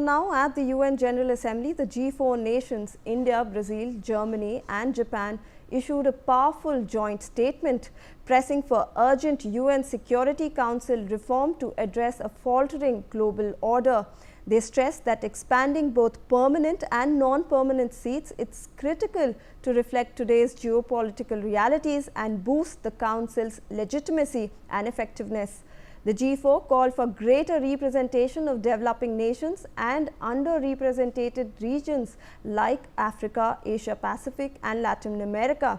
Now at the UN General Assembly, the G4 nations, India, Brazil, Germany and Japan, issued a powerful joint statement pressing for urgent UN Security Council reform to address a faltering global order. They stressed that expanding both permanent and non-permanent seats is critical to reflect today's geopolitical realities and boost the Council's legitimacy and effectiveness. The G4 called for greater representation of developing nations and underrepresented regions like Africa, Asia Pacific and Latin America,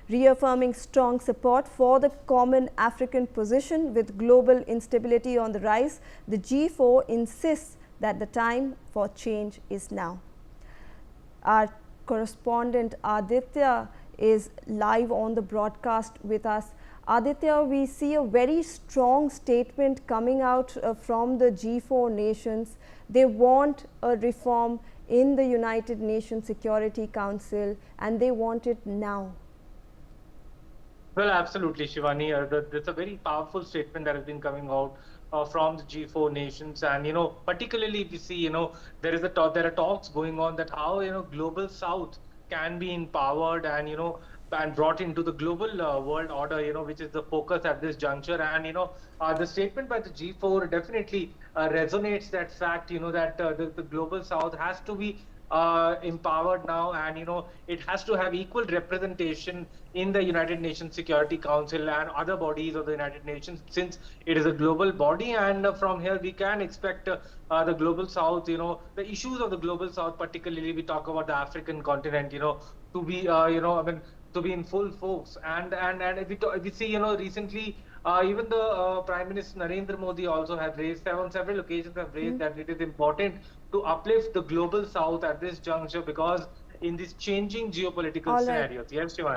reaffirming strong support for the common African position. With global instability on the rise, the G4 insists that the time for change is now. Our correspondent Aditya is live on the broadcast with us. Aditya, we see a very strong statement coming out from the G4 nations. They want a reform in the United Nations Security Council and they want it now. Well, absolutely, Shivani. That's a very powerful statement that has been coming out from the G4 nations, and particularly we see there are talks going on that how global South can be empowered and brought into the global world order, which is the focus at this juncture. And the statement by the G4 definitely resonates that fact, that the global South has to be empowered now, and it has to have equal representation in the United Nations Security Council and other bodies of the United Nations, since it is a global body. And from here we can expect the global South, the issues of the global South, particularly we talk about the African continent, to be to be in full force. And we see recently even the Prime Minister Narendra Modi also have raised on several occasions that it is important to uplift the global South at this juncture, because in these changing geopolitical scenarios. Yes, Shivani.